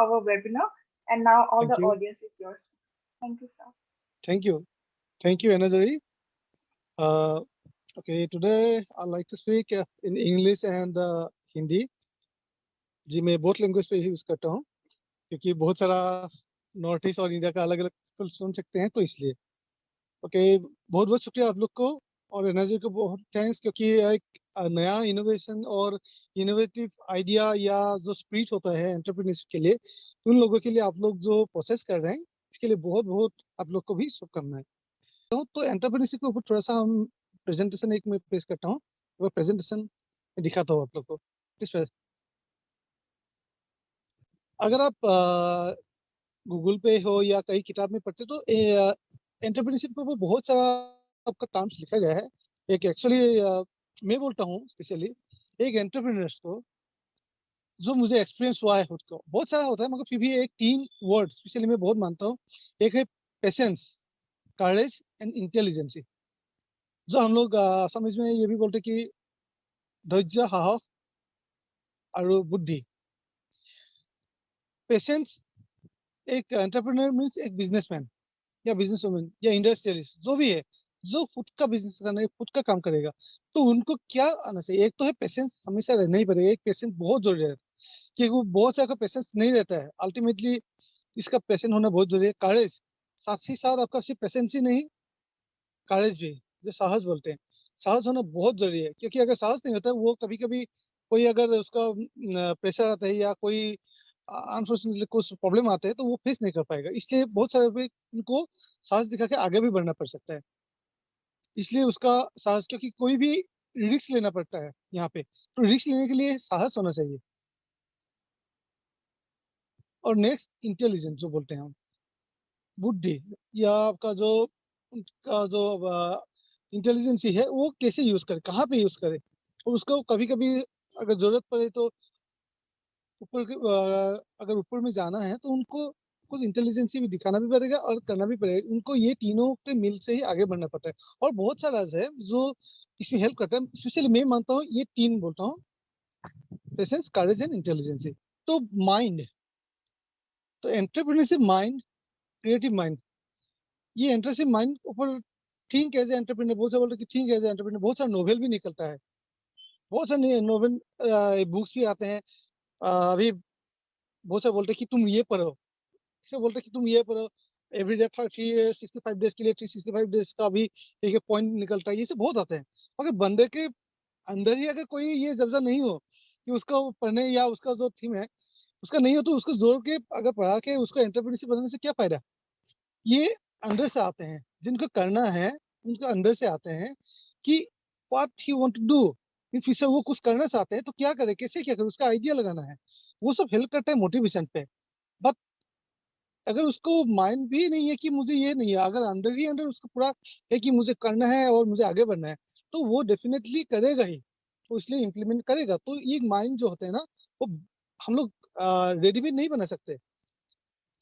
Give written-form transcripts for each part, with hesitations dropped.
our webinar. And now all Thank the you. audience is yours. Thank you, sir. Thank you. Thank you, Anajari. Uh, okay, today I'd like to speak in English and Hindi. जी मैं both language पे use करता हूँ क्योंकि बहुत सारा north east और India का अलग अलग सुन सकते हैं तो इसलिए ओके बहुत बहुत शुक्रिया आप लोग को और एनर्जी को बहुत थैंक्स क्योंकि एक नया इनोवेशन और इनोवेटिव आइडिया या जो स्पिरिट होता है एंटरप्रेन्योरशिप के लिए उन लोगों के लिए आप लोग जो प्रोसेस कर रहे हैं इसके लिए बहुत बहुत आप लोग को भी शुभकामनाएं तो एंटरप्रेन्योरशिप के ऊपर थोड़ा सा हम प्रेजेंटेशन एक मैं पेश करता हूँ वो प्रेजेंटेशन दिखाता हूँ आप लोग को प्लीज अगर आप गूगल पे हो या कई किताब में पढ़ते तो एंटरप्रेन्योरशिप के ऊपर बहुत सारा आपका टर्म्स लिखा गया है एक एक्चुअली मैं बोलता हूँ स्पेशली एक एंटरप्रेन्योर्स को जो मुझे एक्सपीरियंस हुआ है खुद को बहुत सारा होता है मगर फिर भी एक 3 वर्ड स्पेशली मैं बहुत मानता हूँ एक है पेशेंस करेज एंड इंटेलिजेंसी जो हम लोग समझ में ये भी बोलते हैं कि धैर्य साहस और बुद्धि पेशेंस एक एंटरप्रेन्योर मीन्स एक बिजनेसमैन या बिजनेस वुमेन या इंडस्ट्रियलिस्ट जो भी है जो खुद का बिजनेस करना है खुद का काम करेगा तो उनको क्या आना चाहिए एक तो है पेशेंस हमेशा रहना ही पड़ेगा एक पेशेंस बहुत जरूरी है क्योंकि वो बहुत सारा पेशेंस नहीं रहता है अल्टीमेटली इसका पेशेंट होना बहुत जरूरी है करेज साथ ही साथ आपका सिर्फ पेशेंस ही नहीं करेज भी जो साहस बोलते हैं साहस होना बहुत जरूरी है क्योंकि अगर साहस नहीं होता है वो कभी कभी कोई अगर उसका प्रेशर आता है या कोई अनफॉर्चुनेटली कुछ प्रॉब्लम आते हैं तो वो फेस नहीं कर पाएगा इसलिए बहुत सारे पे उनको साहस दिखा के आगे भी बढ़ना पड़ सकता है इसलिए उसका साहस क्योंकि कोई भी रिस्क लेना पड़ता है यहाँ पे तो रिस्क लेने के लिए साहस होना चाहिए और नेक्स्ट इंटेलिजेंस जो बोलते हैं हम बुद्धि या आपका जो उनका जो इंटेलिजेंस है वो कैसे यूज करे कहाँ पे यूज करे और उसको कभी कभी अगर जरूरत पड़े तो अगर ऊपर में जाना है तो उनको कुछ इंटेलिजेंसी भी दिखाना भी पड़ेगा और करना भी पड़ेगा उनको ये तीनों के मिल से ही आगे बढ़ना पड़ता है और बहुत सारा है जो इसमें हेल्प करता है स्पेशली मैं मानता हूँ ये तीन बोलता हूँ पेशेंस करेज एंड इंटेलिजेंसी तो माइंड तो एंटरप्रेन्योरशिप माइंड क्रिएटिव माइंड ये एंटरप्रेन्योरशिप माइंड ऊपर थिंक एज एंटरप्रेन्योर बहुत से बोलते हैं कि थिंक एज एंटरप्रेन्योर बहुत सारा नोवेल भी निकलता है बहुत सारे नोवेल बुक्स भी आते हैं अभी बहुत से बोलते हैं कि तुम ये पढ़ो से बोलते हैं कि तुम ये पढ़ो एवरीडे 365 डेज के लिए 365 डेज का भी एक पॉइंट निकलता है ये सब बहुत आते हैं मगर बंदे के अंदर ही अगर कोई ये जज्बा नहीं हो कि उसका पढ़ने या उसका जो थीम है उसका नहीं हो तो उसको जोर के अगर पढ़ा के उसको एंटरप्रेन्योरशिप बनाने से क्या फायदा ये अंदर से आते हैं जिनको करना है उनको अंदर से आते हैं कि what he want to do in future वो कुछ करना चाहते हैं तो क्या करे कैसे क्या करे उसका आइडिया लगाना है वो सब हेल्प करता है मोटिवेशन पे बट अगर उसको माइंड भी नहीं है कि मुझे ये नहीं है अगर अंदर ही अंदर उसको पूरा है कि मुझे करना है और मुझे आगे बढ़ना है तो वो डेफिनेटली करेगा ही तो इसलिए इम्प्लीमेंट करेगा तो ये माइंड जो होते हैं ना वो हम लोग रेडीमेड नहीं बना सकते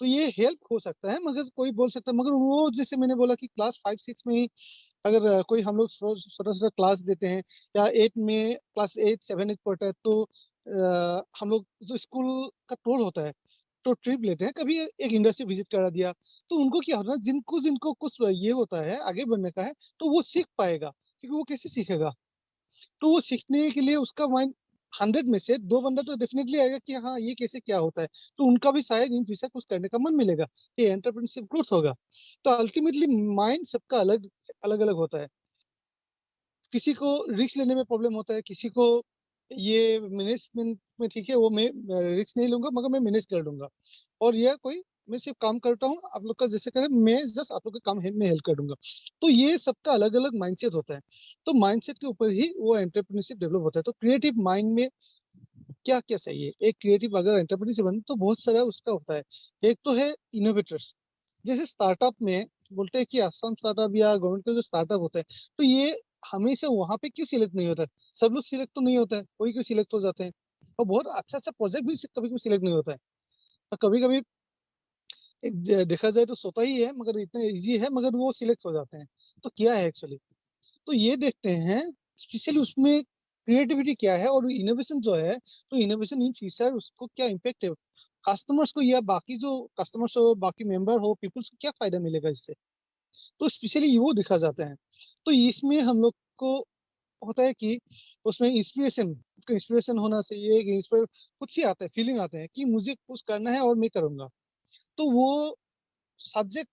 तो ये हेल्प हो सकता है मगर कोई बोल सकता है मगर वो जैसे मैंने बोला कि क्लास 5 6 में ही अगर कोई हम लोग छोटा छोटा क्लास देते हैं या 8 में क्लास 8 7 8 पढ़ता है तो हम लोग जो स्कूल का टूर होता है तो ट्रिप लेते हैं कभी एक इंडस्ट्री विजिट करा दिया तो उनको क्या होता है जिनको जिनको कुछ ये होता है आगे बढ़ने का है तो वो सीख पाएगा क्योंकि वो कैसे सीखेगा तो वो सीखने के लिए उसका माइंड 100 में से 2 बंदा तो डेफिनेटली आएगा कि हाँ ये कैसे क्या होता है तो उनका भी शायद इन फ्यूचर कुछ करने का मन मिलेगा ये एंटरप्रेन्योरशिप ग्रोथ होगा तो अल्टीमेटली माइंड सबका अलग अलग अलग होता है किसी को रिस्क लेने में प्रॉब्लम होता है किसी को ये मैनेजमेंट में ठीक है वो मैं रिस्क नहीं लूंगा मगर मैं मैनेज कर लूंगा और यह कोई मैं सिर्फ काम करता हूँ आप लोग का जैसे करें मैं जस्ट आप लोग का काम है मैं हेल्प कर दूंगा तो ये सबका अलग अलग माइंडसेट होता है तो माइंडसेट के ऊपर ही वो एंटरप्रेन्योरशिप डेवलप होता है तो क्रिएटिव माइंड में क्या क्या चाहिए एक क्रिएटिव अगर एंटरप्रेन्योरशिप बने तो बहुत सारा उसका होता है एक तो है इनोवेटर्स जैसे स्टार्टअप में बोलते हैं कि असम स्टार्टअप या गवर्नमेंट का जो स्टार्टअप होता है तो ये हमेशा वहां पे क्यों सिलेक्ट नहीं होता है सब लोग सिलेक्ट तो नहीं होता है कोई कोई सिलेक्ट हो जाते हैं और बहुत अच्छा अच्छा प्रोजेक्ट भी कभी कभी सिलेक्ट नहीं होता है और कभी कभी देखा जाए तो सोता ही है मगर इतना इजी है मगर वो सिलेक्ट हो जाते हैं तो क्या है एक्चुअली तो ये देखते हैं स्पेशली उसमें क्रिएटिविटी क्या है और इनोवेशन जो है तो इनोवेशन इन फ्यूचर उसको क्या इम्पेक्ट है कस्टमर्स को या बाकी जो कस्टमर्स हो, बाकी मेंबर हो, पीपल्स को क्या फायदा मिलेगा इससे, तो स्पेशली वो दिखा जाता है। तो इसमें हम लोग को होता है कि उसमें इंस्पिरेशन होना चाहिए, कि इंस्पायर खुद से आता है, फीलिंग आता है कि मुझे कुछ करना है और मैं करूंगा। तो वो सब्जेक्ट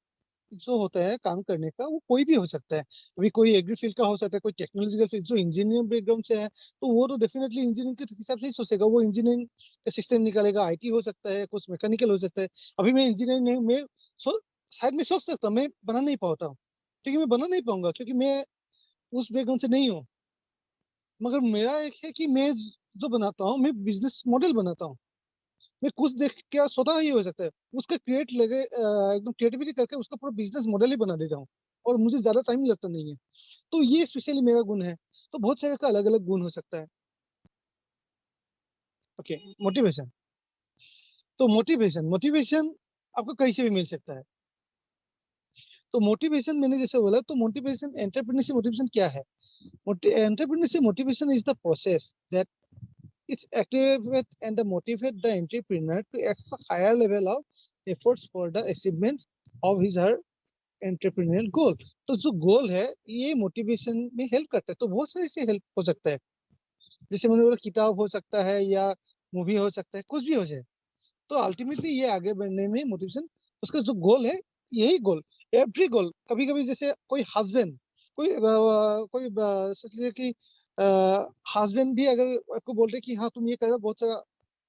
जो होता है काम करने का, वो कोई भी हो सकता है। अभी कोई एग्री फील्ड का हो सकता है, कोई टेक्नोलॉजिकल फील्ड, जो इंजीनियरिंग बैकग्राउंड से है तो वो तो डेफिनेटली इंजीनियरिंग के हिसाब से ही सोचेगा, वो इंजीनियरिंग का सिस्टम निकालेगा। आईटी हो सकता है, कुछ मैकेनिकल हो सकता है। अभी मैं इंजीनियरिंग नहीं, मैं शायद मैं सोच सकता हूँ, मैं बना नहीं पाता हूँ, क्योंकि मैं बना नहीं पाऊंगा, क्योंकि मैं उस बैकग्राउंड से नहीं हूँ। मगर मेरा एक है कि मैं जो बनाता हूँ, मैं बिजनेस मॉडल बनाता हूँ। मैं कुछ देख क्या स्वतः ही हो सकता है, उसका क्रिएट लगे एकदम क्रिएटिविटी करके उसका पूरा बिजनेस मॉडल ही बना देता हूँ, और मुझे ज्यादा टाइम लगता नहीं है। तो ये स्पेशली मेरा गुण है। तो बहुत सारे का अलग अलग गुण हो सकता है। Okay, motivation. तो मोटिवेशन मोटिवेशन आपको कहीं से भी मिल सकता है। तो मोटिवेशन मैंने जैसे बोला, तो मोटिवेशन, एंटरप्रेन्योरशिप मोटिवेशन क्या है? Entrepreneurship motivation is the process that it's activate and motivate the entrepreneur to exert higher level of efforts for the achievement of his her entrepreneurial goal. तो जो गोल है, ये मोटिवेशन में हेल्प करता है। तो बहुत सारे से हेल्प हो सकता है, जैसे मैंने बोला किताब हो सकता है, या मूवी हो सकता है, कुछ भी हो जाए। तो अल्टीमेटली ये आगे बढ़ने में मोटिवेशन, उसका जो गोल है, यही गोल, एवरी गोल। कभी कभी जैसे कोई हस्बैंड, कोई सोच लीजिए कि हस्बैंड भी अगर आपको बोलते कि हाँ तुम ये करो, बहुत सारा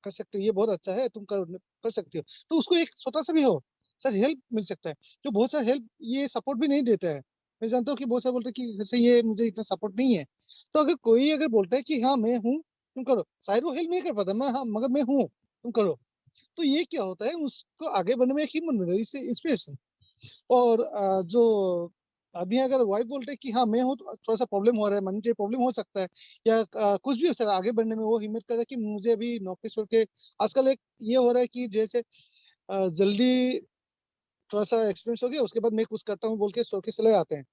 कर सकते हो, ये बहुत अच्छा है, तुम कर सकते हो, तो उसको एक छोटा सा भी हो सर हेल्प मिल सकता है। जो बहुत सारा हेल्प, ये सपोर्ट भी नहीं देता है। मैं जानता हूँ कि बहुत सारे बोलते हैं कि जैसे ये मुझे इतना सपोर्ट नहीं है। तो अगर कोई अगर बोलता है कि हाँ मैं हूँ, तुम करो, शायद वो हेल्प नहीं कर पाता, मैं हाँ मगर मैं हूँ, तुम करो, तो ये क्या होता है, उसको आगे बढ़ने में एक हिम्मत मिल रही है, इंस्पिरेशन। और जो अभी अगर वाइफ बोलते हैं कि हाँ मैं हूँ, तो थोड़ा सा प्रॉब्लम हो रहा है, मनी प्रॉब्लम हो सकता है, या कुछ भी हो सकता है, आगे बढ़ने में वो हिम्मत करे कि मुझे अभी नौकरी छोड़ के, आजकल एक ये हो रहा है कि जैसे जल्दी थोड़ा सा एक्सपीरियंस हो गया, उसके बाद मैं कुछ करता हूँ बोल के छोड़ के चले आते हैं।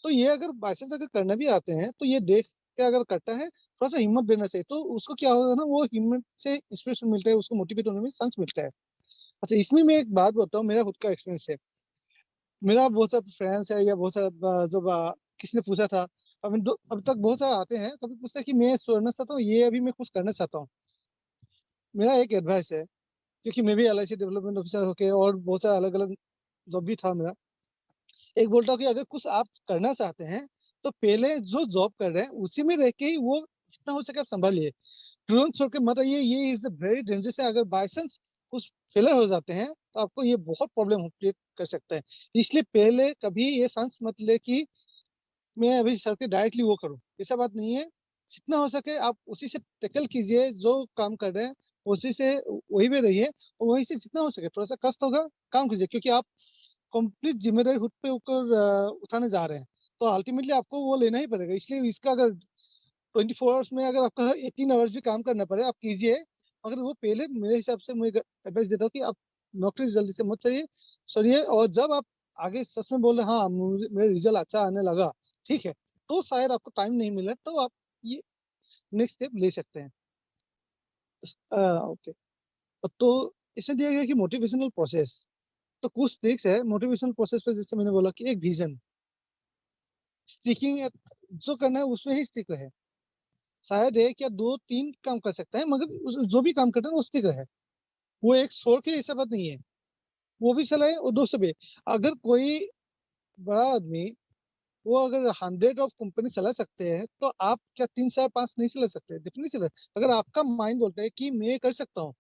तो ये अगर बाई चांस अगर करना भी आते हैं, तो ये देख के अगर करता है, थोड़ा सा हिम्मत देना चाहिए, तो उसको क्या होगा ना, वो हिम्मत से इंस्पिरेशन मिलता है, उसको मोटिवेट होने में चांस मिलता है। अच्छा, इसमें मैं एक बात बताऊँ, मेरा खुद का एक्सपीरियंस है। मेरा बहुत सारे फ्रेंड्स है, या बहुत सारा किसी ने पूछा था, अब तक बहुत सारे आते हैं, कभी पूछता है कि मैं छोड़ना चाहता हूँ, ये अभी मैं कुछ करना चाहता हूँ। मेरा एक एडवाइस है, क्योंकि मैं भी एलआईसी डेवलपमेंट ऑफिसर होके और बहुत सारा अलग अलग जॉब भी था मेरा। एक बोलता हूँ कि अगर कुछ आप करना चाहते हैं, तो पहले जो जॉब कर रहे हैं उसी में रह के ही वो जितना हो सके आप संभालिए, तुरंत छोड़ के मत आइए। ये इज वेरी डेंजरस है। अगर बाई चांस कुछ फेलर हो जाते हैं, तो आपको ये बहुत प्रॉब्लम क्रिएट कर सकता है। इसलिए पहले कभी ये चांस मत ले कि मैं अभी सर के डायरेक्टली वो करूँ, ऐसा बात नहीं है। जितना हो सके आप उसी से टैकल कीजिए, जो काम कर रहे हैं उसी से, वही में रहिए, और वही से जितना हो सके थोड़ा सा कष्ट होगा, काम कीजिए, क्योंकि आप कंप्लीट जिम्मेदारी खुद पे ऊपर उठाने जा रहे हैं। तो अल्टीमेटली आपको वो लेना ही पड़ेगा। इसलिए इसका अगर 24 आवर्स में अगर आपका 18 आवर्स भी काम करना पड़े, आप कीजिए। मगर वो पहले मेरे हिसाब से मैं एडवाइस देता हूँ कि आप नौकरी जल्दी से मत चाहिए, छोड़िए। और जब आप आगे सच में बोल रहे हाँ मेरा रिजल्ट अच्छा आने लगा, ठीक है, तो शायद आपको टाइम नहीं मिला, तो आप ये नेक्स्ट स्टेप ले सकते हैं। ओके। तो इसमें दिया गया है कि मोटिवेशनल प्रोसेस, तो कुछ ट्रिक्स है मोटिवेशनल प्रोसेस पे। जैसे मैंने बोला कि एक विजन, स्टिकिंग, जो करना है उसमें ही स्टिक रहे। शायद एक या दो तीन काम कर सकता है, मगर जो भी काम करता है वो स्टिक रहे। वो एक छोड़ के ऐसा बात नहीं है, वो भी चलाए और दोस्त भी। अगर कोई बड़ा आदमी, वो अगर 100 ऑफ कंपनी चला सकते हैं, तो आप क्या 3 4 5 नहीं चला सकते? डेफिनेटली चला। अगर आपका माइंड बोलता है कि मैं कर सकता हूँ,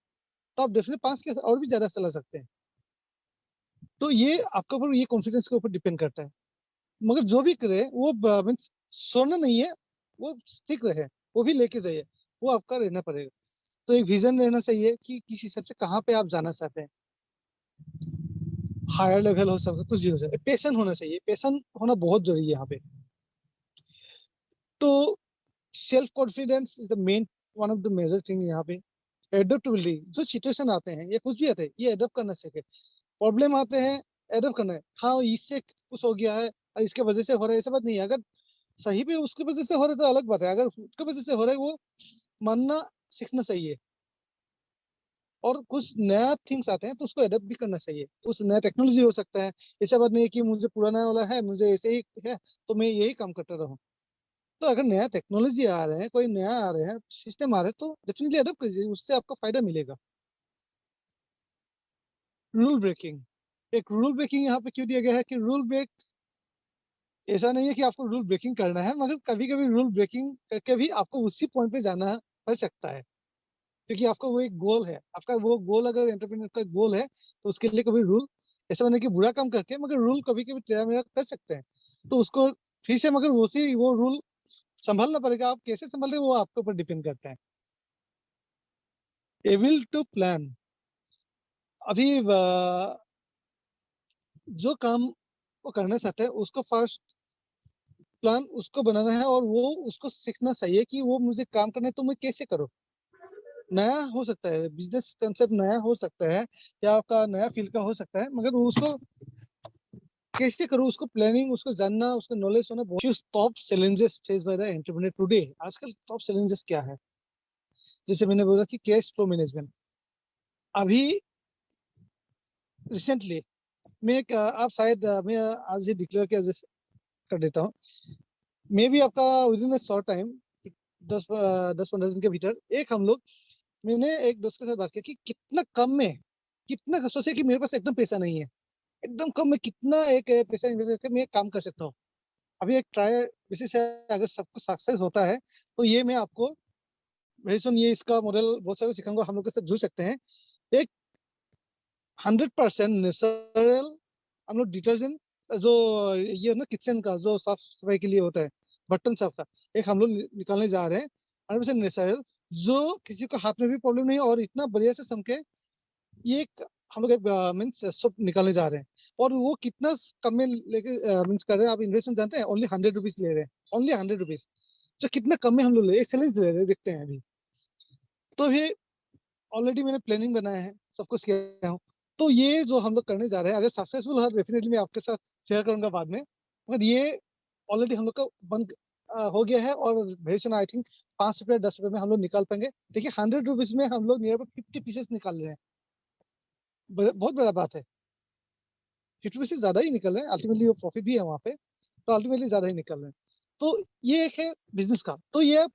तो आप डेफिनेटली 5 के और भी ज्यादा चला सकते हैं। तो ये आपके ऊपर, ये कॉन्फिडेंस के ऊपर डिपेंड करता है। मगर जो भी करे वो मीन्स छोड़ना नहीं है, वो स्टिक रहे, वो भी लेके जाइए, वो आपका रहना पड़ेगा। तो एक विजन रहना चाहिए कि किस हिसाब से कहाँ पे आप जाना चाहते हैं। हायर लेवल हो सकता है, कुछ भी हो सकता है। पेशन होना चाहिए, पेशन होना बहुत जरूरी है यहाँ पे। तो self confidence is the main, one of the major thing यहाँ पे। एडेप्टेबिलिटी, जो सिचुएशन आते हैं या कुछ भी आते हैं, ये एडेप्ट करना सीखे। प्रॉब्लम आते हैं, एडेप्ट करना है। हाँ इससे कुछ हो गया है और इसके वजह से हो रहा है, ऐसा बात नहीं है। अगर सही में उसकी वजह से हो रहा है तो अलग बात है, अगर उसकी वजह से हो रहा है, वो मानना सीखना चाहिए। और कुछ नया थिंग्स आते हैं तो उसको एडेप्ट भी करना चाहिए। उस नया टेक्नोलॉजी हो सकता है, ऐसा बात नहीं है कि मुझे पुराना वाला है, मुझे ऐसे ही है तो मैं यही काम करता रहूं। तो अगर नया टेक्नोलॉजी आ रहे हैं, कोई नया आ रहे हैं, सिस्टम आ रहे हैं, तो डेफिनेटली अडॉप्ट कीजिए, उससे आपको फायदा मिलेगा। रूल ब्रेकिंग, एक रूल ब्रेकिंग यहाँ पे क्यों दिया गया है कि रूल ब्रेक, ऐसा नहीं है कि आपको रूल ब्रेकिंग करना है, मगर कभी कभी रूल ब्रेकिंग करके भी आपको उसी पॉइंट पे जाना पड़ सकता है, क्योंकि आपका वो एक गोल है। आपका वो गोल अगर एंटरप्रेन्योर का गोल है तो उसके लिए कभी रूल, ऐसा नहीं कि बुरा काम करके, मगर रूल कभी कभी टेढ़ा मेढ़ा कर सकते हैं, तो उसको फिर से मगर उसी वो रूल संभालना पड़ेगा। आप कैसे संभाल रहे हैं वो आपके ऊपर डिपेंड करता है। एविल टू प्लान, अभी जो काम वो करना चाहते हैं उसको फर्स्ट प्लान उसको बनाना है, और वो उसको सीखना चाहिए कि वो मुझे काम करना है तो मैं कैसे करूँ। नया हो सकता है, बिजनेस कंसेप्ट नया हो सकता है, या आपका नया फील्ड का हो सकता है, मगर वो उसको कैसे करूँ, उसको प्लानिंग, उसको जानना, उसको नॉलेज होना बहुत। Top challenges face by the entrepreneur today, आजकल टॉप चैलेंजेस क्या है? जैसे मैंने बोला कि कैश फ्लो मैनेजमेंट। अभी रिसेंटली मैं आप शायद मैं आज ही डिक्लेयर किया कर देता हूँ। मे भी आपका विद इन शॉर्ट टाइम, 10-15 दिन के भीतर, एक हम लोग, मैंने एक दोस्त के साथ बात की कि कितना कम में, कितना सोचे कि मेरे पास एकदम पैसा नहीं है, एकदम कम में कितना एक पैसा इन्वेस्ट करके मैं काम कर सकता हूँ। अभी एक ट्राई बेसिस है, अगर सब कुछ सक्सेस होता है तो ये मैं आपको वेरी सुन ये इसका मॉडल बहुत सारे सिखाऊंगा, हम लोग के साथ जुड़ सकते हैं। एक 100% नेचुरल हम लोग डिटर्जेंट, जो ये ना किचन का जो साफ सफाई के लिए होता है, बर्तन साफ का, एक हम लोग निकालने जा रहे हैं। 100% नेचुरल, जो किसी को हाथ में भी प्रॉब्लम नहीं है, और इतना बढ़िया से समके, ये एक हम लोग एक मीन्स सब निकालने जा रहे हैं। और वो कितना कम में लेके मीन्स कर रहे हैं, आप इन्वेस्टमेंट जानते हैं, ओनली 100 रुपीज ले रहे हैं, ओनली 100 रुपीज। तो कितना कम में हम लोग ले, एक चैलेंज ले रहे हैं, देखते हैं अभी। तो ये ऑलरेडी मैंने प्लानिंग बनाया है, सब कुछ किया हूँ। तो ये जो हम लोग करने जा रहे हैं, अगर सक्सेसफुल है डेफिनेटली मैं आपके साथ शेयर करूंगा बाद में, मगर ये ऑलरेडी हम लोग का बंद हो गया है। और वेरी सुन आई थिंक 5 रुपये 10 रुपये में हम लोग निकाल पाएंगे। देखिए 100 रुपीज में हम लोग नियर 50 पीसेस निकाल रहे हैं, बहुत बड़ा बात है। 50 पीसेस ज्यादा ही निकल रहे हैं, अल्टीमेटली वो प्रॉफिट भी है वहाँ पे, तो अल्टीमेटली ज्यादा ही निकल रहे हैं। तो ये एक है बिजनेस का। तो ये आप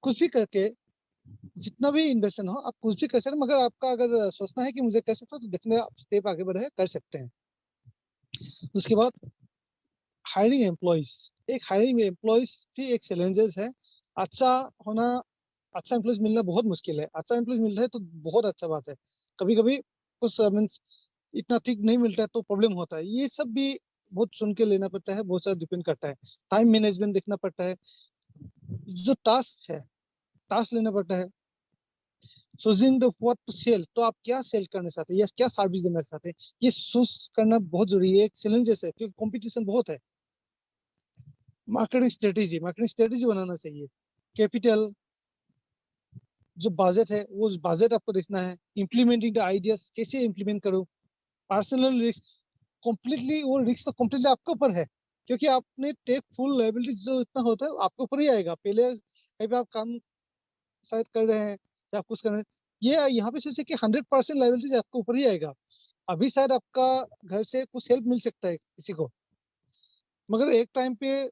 कुछ भी करके, जितना भी इन्वेस्टमेंट हो, आप कुछ भी कर सकते हैं, मगर आपका अगर सोचना है कि मुझे कर सकता हूँ, तो देखने आप स्टेप आगे बढ़े कर सकते हैं। उसके बाद हायरिंग एम्प्लॉयज, एक हायरिंग एम्प्लॉयज भी एक चैलेंजेस है। अच्छा होना, अच्छा एम्प्लॉयज मिलना बहुत मुश्किल है। अच्छा एम्प्लॉयज मिल रहा है तो बहुत अच्छा बात है। कभी कभी कुछ मीन्स इतना ठीक नहीं मिलता है तो प्रॉब्लम होता है। ये सब भी बहुत सुन के लेना पड़ता है, बहुत सारा डिपेंड करता है। टाइम मैनेजमेंट देखना पड़ता है, जो टास्क है, टास्क लेना पड़ता है। Choosing the what to sell, तो आप क्या सेल करना चाहते हैं या क्या सर्विस देना चाहते हैं, ये चूज करना बहुत जरूरी है। एक चैलेंजेस है क्योंकि कंपटीशन बहुत है। मार्केटिंग स्ट्रेटेजी बनाना चाहिए। कैपिटल, जो बजट है वो बजट आपको देखना है। इम्प्लीमेंटिंग द आइडियाज, कैसे इम्प्लीमेंट करूँ। पर्सनल रिस्क, कम्प्लीटली वो रिस्क तो कम्प्लीटली आपके ऊपर है, क्योंकि आपने टेक फुल लायबिलिटीज जो इतना होता है आपके ऊपर ही आएगा। पहले कहीं पे आप काम शायद कर रहे हैं या आप कुछ कर रहे हैं, ये यहाँ पे सोचिए कि 100% लायबिलिटीज आपके ऊपर ही आएगा। अभी शायद आपका घर से कुछ हेल्प मिल सकता है किसी को, मगर एक टाइम पे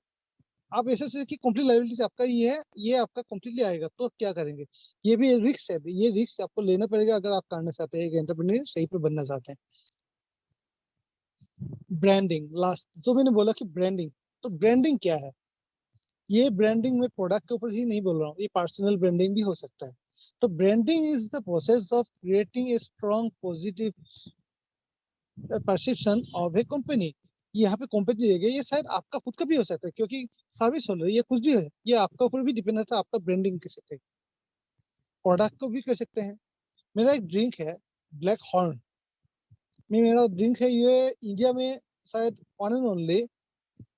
आप ऐसे सोचिए कि कंप्लीट लायबिलिटीज आपका ही है, ये आपका कंप्लीटली आएगा, तो क्या करेंगे? ये भी रिस्क है, ये रिस्क आपको लेना पड़ेगा अगर आप करना चाहते हैं, एक एंटरप्रेन्योर सही पे बनना चाहते हैं। ब्रांडिंग लास्ट, जो मैंने बोला कि ब्रांडिंग, तो ब्रांडिंग क्या है? ये ब्रांडिंग में प्रोडक्ट के ऊपर ही नहीं बोल रहा हूँ, ये पर्सनल ब्रांडिंग भी हो सकता है। तो branding is the process of creating a strong positive perception of A company. यहाँ पे कंपनी देगी, ये शायद आपका खुद का भी हो सकता है, क्योंकि सर्विस हो रही है, कुछ भी है, ये आपका ऊपर भी डिपेंड रहता है, आपका ब्रांडिंग कर सकते हैं। प्रोडक्ट को भी कर सकते हैं। मेरा एक ड्रिंक है, ब्लैक हॉर्न। मेरा ड्रिंक है, ये इंडिया में शायद one and only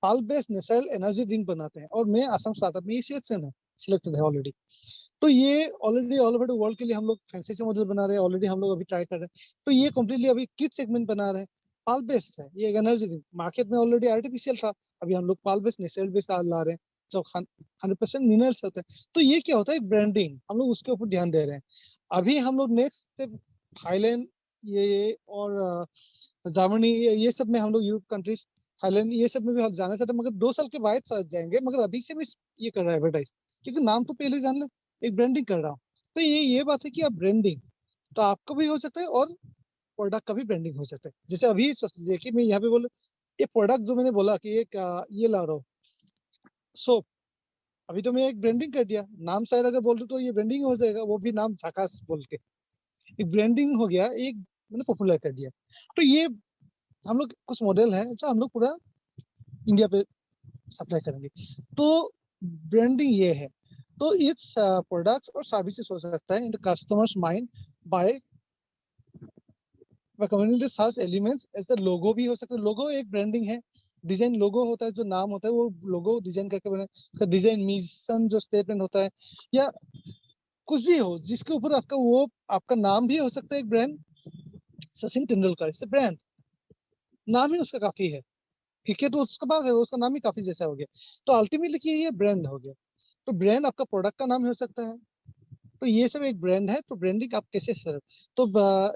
Pal based natural energy drink बनाते हैं, और मैं असम स्टार्टअप में ये सिलेक्टेड है ऑलरेडी। तो ये already all over the world के लिए हम लोग फ्रेंचाइजी मॉडल बना रहे हैं, ऑलरेडी हम लोग अभी ट्राई कर रहे हैं। तो ये कम्प्लीटली अभी किड सेगमेंट बना रहे हैं। पाल बेस्ड है, ये एक एनर्जी ड्रिंक, मार्केट में ऑलरेडी आर्टिफिशियल था, अभी हम लोग पाल बेस्ड नेचुरल बेस्ड ला रहे हैं। जो 100% मिनरल्स होते हैं। तो ये क्या होता है, ब्रांडिंग, हम लोग उसके ऊपर ध्यान दे रहे हैं। अभी हम लोग नेक्स्ट स्टेप थाईलैंड ये और जर्मनी ये सब में हम लोग यूरोप कंट्रीज, थाईलैंड ये सब में भी हम जाना चाहते हैं, मगर 2 साल के बाद शायद जाएंगे। मगर अभी से मैं ये कर रहा है एडवर्टाइज, क्योंकि नाम तो पहले जान ले, एक ब्रांडिंग कर रहा हूँ। तो ये बात है कि आप ब्रांडिंग तो आपको भी हो सकता है और प्रोडक्ट का भी ब्रांडिंग हो सकता है। जैसे अभी देखिए मैं यहाँ पे बोल, ये प्रोडक्ट जो मैंने बोला कि ये ला रहा हूँ सोप, अभी तो मैं एक ब्रांडिंग कर दिया, नाम शायद अगर बोल दूं तो ये ब्रांडिंग हो जाएगा, वो भी नाम झकास बोल के, एक ब्रांडिंग हो गया, एक मैंने पॉपुलर कर दिया। तो ये हम लोग कुछ मॉडल है जो हम लोग पूरा इंडिया पे सप्लाई करेंगे। तो ब्रांडिंग ये है। तो इट्स प्रोडक्ट्स और सर्विसेज हो सकता है in the customers mind bye community search elements, ऐसे लोगो भी हो सकता है। लोगो एक ब्रांडिंग है, डिजाइन लोगो होता है, जो नाम होता है वो लोगो डिजाइन करके बना, डिजाइन मिशन जो स्टेटमेंट होता है, या कुछ भी हो जिसके ऊपर आपका वो आपका नाम भी हो सकता है। एक ब्रांड, सचिन तेंदुलकर, इससे ब्रांड नाम ही उसका काफी है। क्रिकेट तो उसका बाद है, उसका नाम ही काफी जैसा हो गया। तो अल्टीमेटली ये ब्रांड हो गया। तो ब्रांड आपका प्रोडक्ट का नाम हो सकता है। तो ये सब एक ब्रांड है। तो ब्रांडिंग आप कैसे सर, तो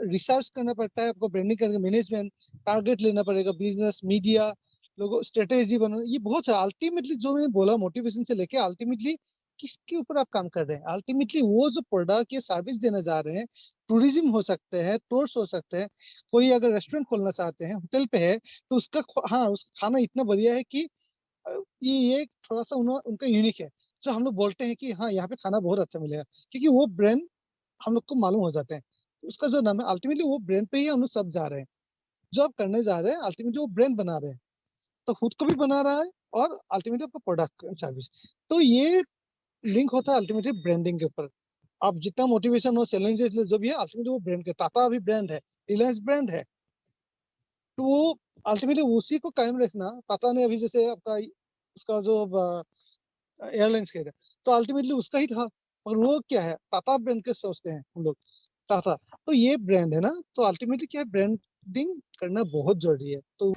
रिसर्च करना पड़ता है आपको, ब्रांडिंग करके मैनेजमेंट टारगेट लेना पड़ेगा, बिजनेस मीडिया लोगों स्ट्रेटेजी बनाना, ये बहुत है। अल्टीमेटली जो मैंने बोला मोटिवेशन से लेके अल्टीमेटली किसके ऊपर आप काम कर रहे हैं, अल्टीमेटली वो जो प्रोडक्ट या सर्विस देने जा रहे हैं। टूरिज्म हो सकते हैं, टूर्स हो सकते हैं, कोई अगर रेस्टोरेंट खोलना चाहते हैं, होटल पे है तो उसका हाँ उसका खाना इतना बढ़िया है कि अ, ये थोड़ा सा उनका यूनिक है, जो हम लोग बोलते हैं कि हाँ यहाँ पे खाना बहुत अच्छा मिलेगा, क्योंकि वो ब्रांड हम लोग को मालूम हो जाते हैं। उसका जो नाम है अल्टीमेटली वो ब्रांड पे ही हम लोग सब जा रहे हैं। जो आप करने जा रहे हैं अल्टीमेटली वो ब्रांड बना रहे हैं, तो खुद को भी बना रहा है और अल्टीमेटली आपका प्रोडक्ट सर्विस। तो ये लिंक होता है अल्टीमेटली ब्रांडिंग के ऊपर। आप जितना मोटिवेशन हो चैलेंजेस जो भी है अल्टीमेटली वो ब्रांड के, टाटा भी ब्रांड है, रिलायंस ब्रांड है। तो वो अल्टीमेटली उसी को कायम रखना। टाटा ने अभी जैसे आपका उसका जो एयरलाइंस का था, तो अल्टीमेटली उसका ही था। और वो क्या है, टाटा ब्रांड के सोचते हैं हम लोग, टाटा। तो ये ब्रांड है ना, तो अल्टीमेटली क्या है, ब्रांडिंग करना बहुत जरूरी है। तो